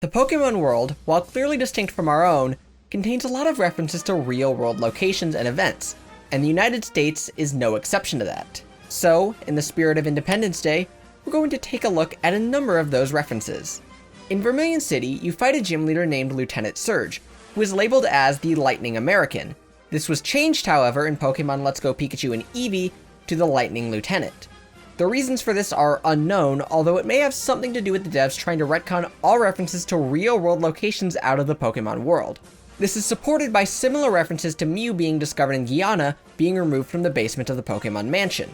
The Pokemon world, while clearly distinct from our own, contains a lot of references to real-world locations and events, and the United States is no exception to that. So, in the spirit of Independence Day, we're going to take a look at a number of those references. In Vermilion City, you fight a gym leader named Lieutenant Surge, who is labeled as the Lightning American. This was changed, however, in Pokemon Let's Go Pikachu and Eevee to the Lightning Lieutenant. The reasons for this are unknown, although it may have something to do with the devs trying to retcon all references to real-world locations out of the Pokemon world. This is supported by similar references to Mew being discovered in Guyana being removed from the basement of the Pokemon Mansion.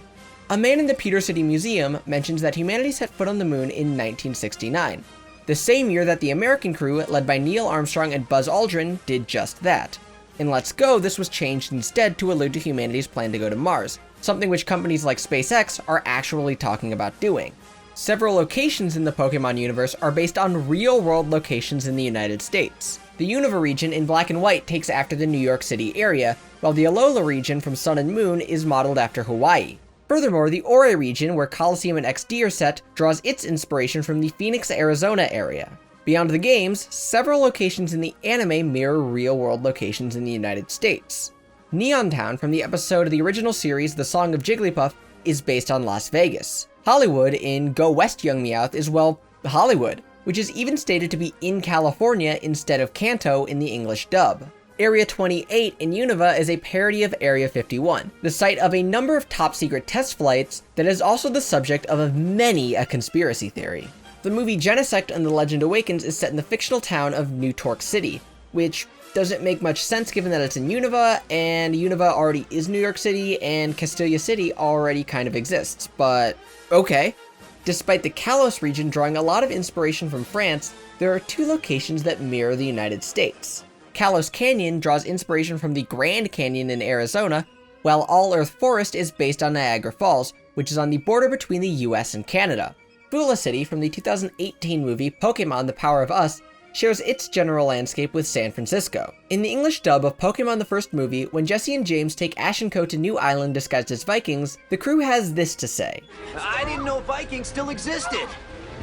A man in the Pewter City Museum mentions that humanity set foot on the moon in 1969, the same year that the American crew, led by Neil Armstrong and Buzz Aldrin, did just that. In Let's Go, this was changed instead to allude to humanity's plan to go to Mars, something which companies like SpaceX are actually talking about doing. Several locations in the Pokemon universe are based on real-world locations in the United States. The Unova region in Black and White takes after the New York City area, while the Alola region from Sun and Moon is modeled after Hawaii. Furthermore, the Ore region, where Coliseum and XD are set, draws its inspiration from the Phoenix, Arizona area. Beyond the games, several locations in the anime mirror real-world locations in the United States. Neon Town from the episode of the original series The Song of Jigglypuff is based on Las Vegas. Hollywood in Go West Young Meowth is, well, Hollywood, which is even stated to be in California instead of Kanto in the English dub. Area 28 in Unova is a parody of Area 51, the site of a number of top-secret test flights that is also the subject of many a conspiracy theory. The movie Genesect and The Legend Awakens is set in the fictional town of New Torque City, which doesn't make much sense given that it's in Unova, and Unova already is New York City, and Castelia City already kind of exists, but okay. Despite the Kalos region drawing a lot of inspiration from France, there are two locations that mirror the United States. Kalos Canyon draws inspiration from the Grand Canyon in Arizona, while All Earth Forest is based on Niagara Falls, which is on the border between the US and Canada. Bula City from the 2018 movie Pokemon The Power of Us shares its general landscape with San Francisco. In the English dub of Pokemon the First Movie, when Jesse and James take Ash and Co to New Island disguised as Vikings, the crew has this to say. I didn't know Vikings still existed!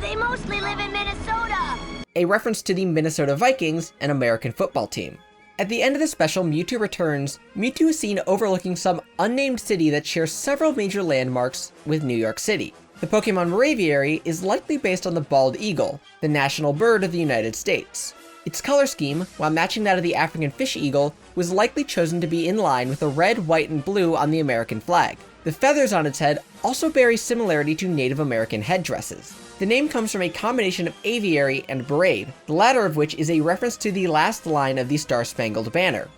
They mostly live in Minnesota! A reference to the Minnesota Vikings, an American football team. At the end of the special Mewtwo Returns, Mewtwo is seen overlooking some unnamed city that shares several major landmarks with New York City. The Pokemon Braviary is likely based on the bald eagle, the national bird of the United States. Its color scheme, while matching that of the African fish eagle, was likely chosen to be in line with the red, white, and blue on the American flag. The feathers on its head also bear a similarity to Native American headdresses. The name comes from a combination of aviary and brave, the latter of which is a reference to the last line of the Star-Spangled Banner.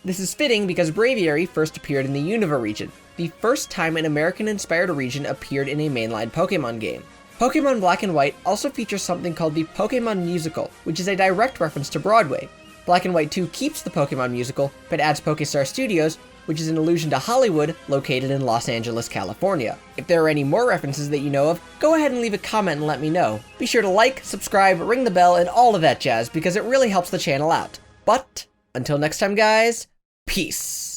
This is fitting because Braviary first appeared in the Unova region, the first time an American-inspired region appeared in a mainline Pokemon game. Pokemon Black and White also features something called the Pokemon Musical, which is a direct reference to Broadway. Black and White 2 keeps the Pokemon Musical, but adds Pokestar Studios, which is an allusion to Hollywood, located in Los Angeles, California. If there are any more references that you know of, go ahead and leave a comment and let me know. Be sure to like, subscribe, ring the bell, and all of that jazz, because it really helps the channel out. But, until next time guys, peace.